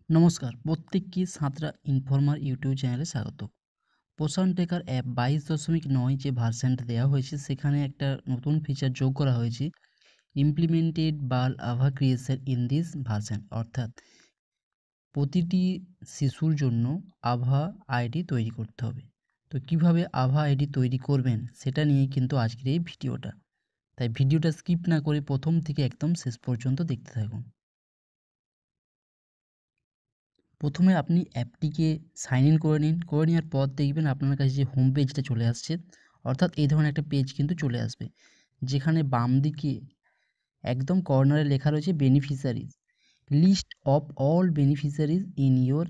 নমস্কার, প্রত্যেককে Santra informer YouTube চ্যানেলে স্বাগত। পোষণ ট্র্যাকার অ্যাপ 22.9 যে ভার্সনটা দেওয়া হয়েছে সেখানে একটা নতুন ফিচার যোগ করা হয়েছে, ইমপ্লিমেন্টেড বাল আভা ক্রিয়েশন ইন দিস ভার্সন, অর্থাৎ প্রতিটি শিশুর জন্য আভা আইডি তৈরি করতে হবে। তো কিভাবে আভা আইডি তৈরি করবেন সেটা নিয়ে কিন্তু আজকের এই ভিডিওটা, তাই ভিডিওটা স্কিপ না করে প্রথম থেকে একদম শেষ পর্যন্ত দেখতে থাকুন। প্রথমে আপনি অ্যাপটিকে সাইন ইন করে নিন। করে নেওয়ার পর দেখবেন আপনার কাছে যে হোম পেজটা চলে আসছে, অর্থাৎ এই ধরনের একটা পেজ কিন্তু চলে আসবে, যেখানে বাম দিকে একদম কর্নারে লেখা রয়েছে beneficiaries, list of all beneficiaries in your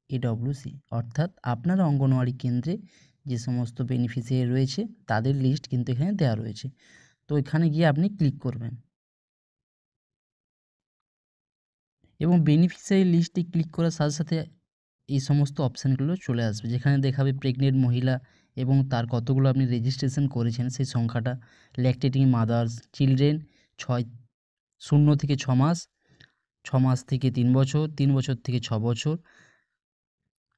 AWC, অর্থাৎ আপনার অঙ্গনওয়াড়ি কেন্দ্রে যে সমস্ত বেনিফিশিয়ারি রয়েছে তাদের লিস্ট কিন্তু এখানে দেওয়া রয়েছে। তো এখানে গিয়ে আপনি ক্লিক করবেন এবং বেনিফিশিয়ারি লিস্টে ক্লিক করার সাথে সাথে এই সমস্ত অপশানগুলো চলে আসবে, যেখানে দেখাবে প্রেগনেন্ট মহিলা এবং তার কতগুলো আপনি রেজিস্ট্রেশন করেছেন সেই সংখ্যাটা, ল্যাকটেটিং মাদার্স, চিলড্রেন 0 থেকে 6 মাস, 6 মাস থেকে 3 বছর, 3 বছর থেকে 6 বছর,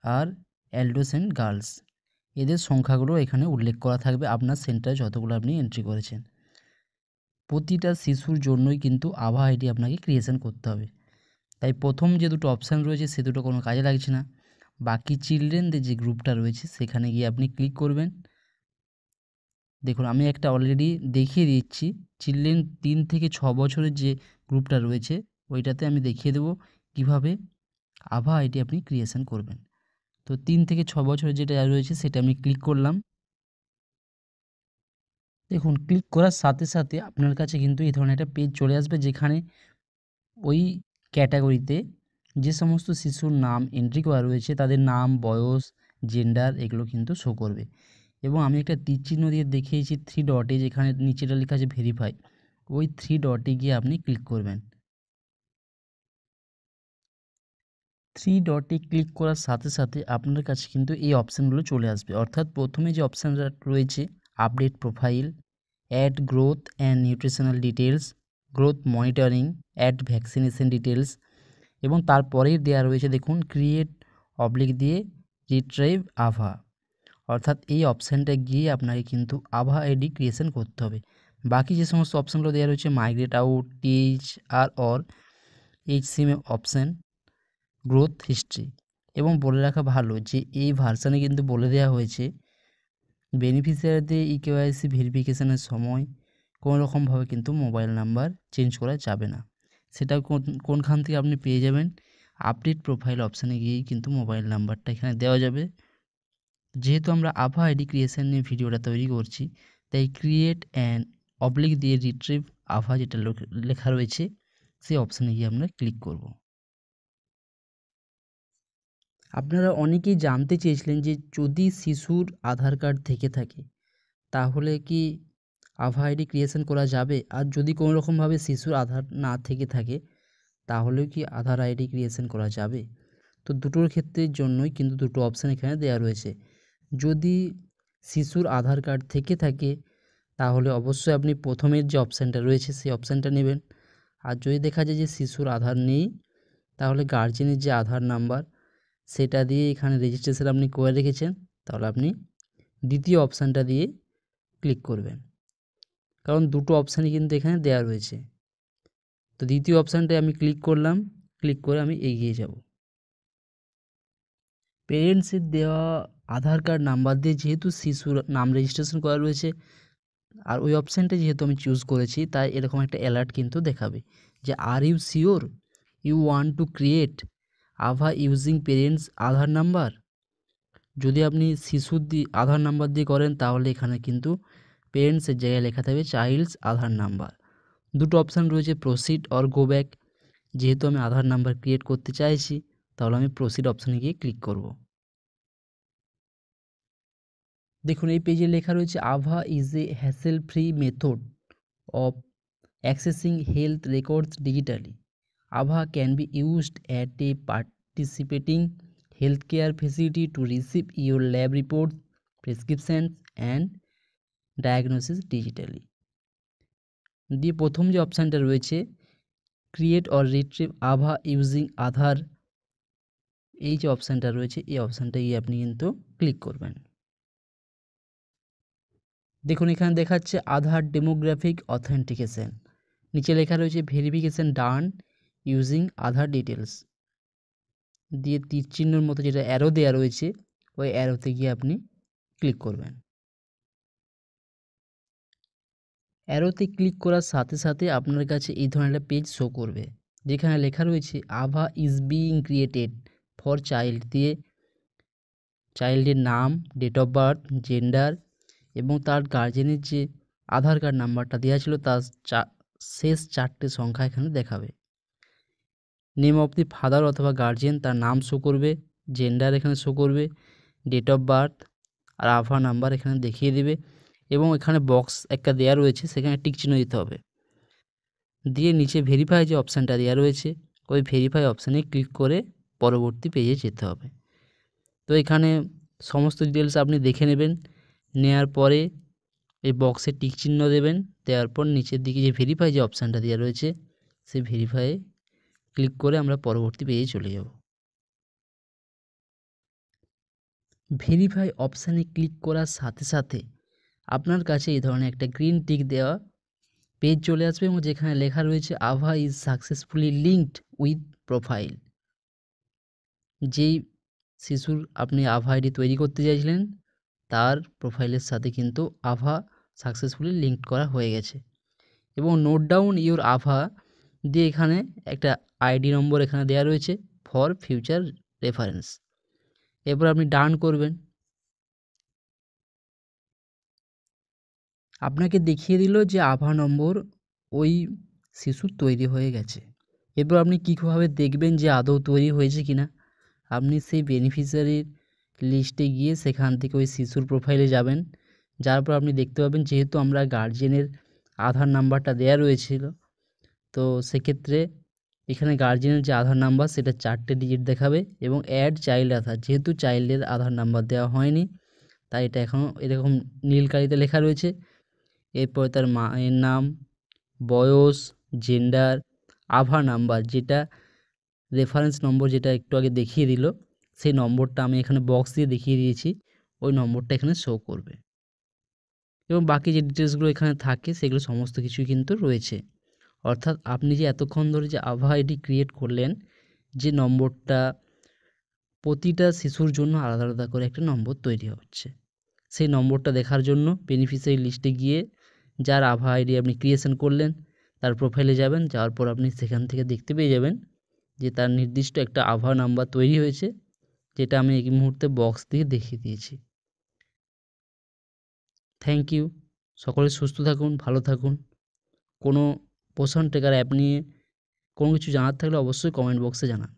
আর অ্যাডোলেসেন্ট গার্লস, এদের সংখ্যাগুলো এখানে উল্লেখ করা থাকবে আপনার সেন্টারে যতগুলো আপনি এন্ট্রি করেছেন। প্রতিটা শিশুর জন্যই কিন্তু আভা আইডি আপনাকে ক্রিয়েশন করতে হবে, তাই প্রথম যে দুটো অপশান রয়েছে সে দুটো কোনো কাজে লাগছে না। বাকি চিলড্রেনদের যে গ্রুপটা রয়েছে সেখানে গিয়ে আপনি ক্লিক করবেন। দেখুন আমি একটা অলরেডি দেখিয়ে দিচ্ছি, চিলড্রেন 3 থেকে 6 বছরের যে গ্রুপটা রয়েছে ওইটাতে আমি দেখিয়ে দেবো কীভাবে আভা আইডি আপনি ক্রিয়েশন করবেন। তো 3 থেকে 6 বছরের যেটা রয়েছে সেটা আমি ক্লিক করলাম। দেখুন ক্লিক করার সাথে সাথে আপনার কাছে কিন্তু এই ধরনের একটা পেজ চলে আসবে, যেখানে ওই ক্যাটাগরিতে যে সমস্ত শিশুর নাম এন্ট্রি করা রয়েছে তাদের নাম, বয়স, জেন্ডার এগুলো কিন্তু শো করবে। এবং আমি একটা তীর চিহ্ন দিয়ে দেখিয়েছি 3 ডটে, যেখানে নিচেটা লেখা আছে ভেরিফাই, ওই 3 ডটে গিয়ে আপনি ক্লিক করবেন। 3 ডটে ক্লিক করার সাথে সাথে আপনার কাছে কিন্তু এই অপশানগুলো চলে আসবে, অর্থাৎ প্রথমে যে অপশানটা রয়েছে update profile, add growth and nutritional details, growth monitoring, add vaccination details, এবং তারপরেই দেওয়া রয়েছে দেখুন ক্রিয়েট অবলিক দিয়ে রিট্রাইভ আভা, অর্থাৎ এই অপশানটা গিয়ে আপনাকে কিন্তু আভা আইডি ক্রিয়েশন করতে হবে। বাকি যে সমস্ত অপশানগুলো দেওয়া রয়েছে মাইগ্রেট আউট, টিচ আর or, HCM option, growth history, এবং বলে রাখা ভালো যে এই ভার্সানে কিন্তু বলে দেওয়া হয়েছে বেনিফিশিয়ারিদের ইকেওয়াইসি ভেরিফিকেশনের সময় কোনো রকমভাবে কিন্তু মোবাইল নাম্বার চেঞ্জ করা যাবে না। সেটা কোনখান থেকে আপনি পেয়ে যাবেন, আপডেট প্রোফাইল অপশানে গিয়েই কিন্তু মোবাইল নাম্বারটা এখানে দেওয়া যাবে। যেহেতু আমরা আভা আইডি ক্রিয়েশন নিয়ে ভিডিওটা তৈরি করছি, তাই ক্রিয়েট অ্যান্ড অবলিক দিয়ে রিট্রিভ আভা যেটা লেখা রয়েছে সেই অপশানে গিয়ে আমরা ক্লিক করব। আপনারা অনেকেই জানতে চেয়েছিলেন যে যদি শিশুর আধার কার্ড থেকে থাকে তাহলে কি আভা আইডি ক্রিয়েশন করা যাবে, আর যদি কোনো রকমভাবে শিশুর আধার না থেকে থাকে তাহলেও কি আধার আইডি ক্রিয়েশন করা যাবে। তো দুটোর ক্ষেত্রের জন্যই কিন্তু দুটো অপশান এখানে দেওয়া রয়েছে। যদি শিশুর আধার কার্ড থেকে থাকে তাহলে অবশ্যই আপনি প্রথমের যে অপশানটা রয়েছে সেই অপশানটা নেবেন, আর যদি দেখা যায় যে শিশুর আধার নেই তাহলে গার্জেনের যে আধার নাম্বার সেটা দিয়ে এখানে রেজিস্ট্রেশন আপনি করে রেখেছেন, তাহলে আপনি দ্বিতীয় অপশানটা দিয়ে ক্লিক করবেন, কারণ দুটো অপশানই কিন্তু এখানে দেওয়া রয়েছে। তো দ্বিতীয় অপশানটায় আমি ক্লিক করলাম, ক্লিক করে আমি এগিয়ে যাব। পেরেন্টসের দেওয়া আধার কার্ড নাম্বার দিয়ে যেহেতু শিশুর নাম রেজিস্ট্রেশন করা রয়েছে, আর ওই অপশানটা যেহেতু আমি চুজ করেছি, তাই এরকম একটা অ্যালার্ট কিন্তু দেখাবে যে are you sure you want to create আভা ইউজিং পেরেন্টস আধার নাম্বার। যদি আপনি শিশুর আধার নাম্বার দিয়ে করেন তাহলে এখানে কিন্তু পেরেন্টসের জায়গায় লেখা থাকবে চাইল্ডস আধার নাম্বার। দুটো অপশান রয়েছে প্রসিড অর গো ব্যাক, যেহেতু আমি আধার নাম্বার ক্রিয়েট করতে চাইছি তাহলে আমি প্রসিড অপশানে গিয়ে ক্লিক করব। দেখুন এই পেজে লেখা রয়েছে আভা is a hassle free method of accessing health records digitally. আভা can be used at a participating healthcare facility to receive your lab reports, prescriptions and diagnosis digitally। দিয়ে প্রথম যে অপশানটা রয়েছে ক্রিয়েট অর রিট্রিভ আভা ইউজিং আধার এই যে অপশানটা রয়েছে এই অপশানটা গিয়ে আপনি কিন্তু ক্লিক করবেন। দেখুন এখানে দেখাচ্ছে আধার ডেমোগ্রাফিক অথেন্টিকেশন, নিচে লেখা রয়েছে ভেরিফিকেশন ডান ইউজিং আধার ডিটেলস, দিয়ে তীর চিহ্নর মতো যেটা অ্যারো দেওয়া রয়েছে ওই অ্যারোতে গিয়ে আপনি ক্লিক করবেন। অ্যারোতে ক্লিক করার সাথে সাথে আপনার কাছে এই ধরনের একটা পেজ শো করবে, যেখানে লেখা রয়েছে আভা is being created for child, দিয়ে চাইল্ডের নাম, ডেট অফ বার্থ, জেন্ডার এবং তার গার্জেনের যে আধার কার্ড নাম্বারটা দেওয়া ছিল তার শেষ 4টে সংখ্যা এখানে দেখাবে। নেম অফ দি ফাদার অথবা গার্জিয়ান তার নাম শো করবে, জেন্ডার এখানে শো করবে, ডেট অফ বার্থ আর আভা নাম্বার এখানে দেখিয়ে দেবে এবং এখানে বক্স একটা দেওয়া রয়েছে সেখানে টিক চিহ্ন দিতে হবে। দিয়ে নিচে ভেরিফাই যে অপশানটা দেওয়া রয়েছে ওই ভেরিফাই অপশানে ক্লিক করে পরবর্তী পেজে যেতে হবে। তো এখানে সমস্ত ডিটেলস আপনি দেখে নেবেন, নেওয়ার পরে এই বক্সে টিক চিহ্ন দেবেন, দেওয়ার পর নিচের দিকে যে ভেরিফাই যে অপশানটা দেওয়া রয়েছে সেই ভেরিফাইয়ে ক্লিক করে আমরা পরবর্তী পেজে চলে যাব। ভেরিফাই অপশানে ক্লিক করার সাথে সাথে আপনার কাছে এই ধরনের একটা গ্রিন টিক দেওয়া পেজ চলে আসবে এবং যেখানে লেখা রয়েছে আভা is successfully linked with profile. যেই শিশুর আপনি আভা আইডি তৈরি করতে চাইছিলেন তার প্রোফাইলের সাথে কিন্তু আভা সাকসেসফুলি লিঙ্ক করা হয়ে গেছে এবং নোট ডাউন ইউর আভা দিয়ে এখানে একটা আইডি নম্বর এখানে দেওয়া রয়েছে ফর ফিউচার রেফারেন্স। এরপর আপনি ডান করবেন। আপনাকে দেখিয়ে দিল যে আভা নম্বর ওই শিশুর তৈরি হয়ে গেছে। এরপর আপনি কীভাবে দেখবেন যে আদৌ তৈরি হয়েছে কি না, আপনি সেই বেনিফিশিয়ারির লিস্টে গিয়ে সেখান থেকে ওই শিশুর প্রোফাইলে যাবেন, যার পর আপনি দেখতে পাবেন যেহেতু আমরা গার্জেনের আধার নাম্বারটা দেওয়া রয়েছিল তো সেক্ষেত্রে এখানে গার্জেনের যে আধার নাম্বার সেটা 4টে ডিজিট দেখাবে এবং অ্যাড চাইল্ড আধার, যেহেতু চাইল্ডের আধার নাম্বার দেওয়া হয়নি তাই এটা এখনও এরকম নীল কালিতে লেখা রয়েছে। এরপরে তার মায়ের নাম, বয়স, জেন্ডার, আভা নাম্বার যেটা রেফারেন্স নম্বর যেটা একটু আগে দেখিয়ে দিল সেই নম্বরটা আমি এখানে বক্স দিয়ে দেখিয়ে দিয়েছি, ওই নম্বরটা এখানে শো করবে এবং বাকি যে ডিটেলসগুলো এখানে থাকে সেগুলো সমস্ত কিছুই কিন্তু রয়েছে। অর্থাৎ আপনি যে এতক্ষণ ধরে যে আভা আইডি ক্রিয়েট করলেন, যে নম্বরটা প্রতিটা শিশুর জন্য আলাদা আলাদা করে একটা নম্বর তৈরি হচ্ছে, সেই নম্বরটা দেখার জন্য বেনিফিশিয়ারি লিস্টে গিয়ে যার আভা আইডি আপনি ক্রিয়েশন করলেন তার প্রোফাইলে যাবেন, যাওয়ার পর আপনি সেখান থেকে দেখতে পেয়ে যাবেন যে তার নির্দিষ্ট একটা আভা নাম্বার তৈরি হয়েছে, যেটা আমি এই মুহূর্তে বক্স দিয়ে দেখিয়ে দিয়েছি। Thank you. সকলে সুস্থ থাকুন, ভালো থাকুন। কোনো পোষণ টেকার অ্যাপ নিয়ে কোনো কিছু জানার থাকলে অবশ্যই কমেন্ট বক্সে জানান।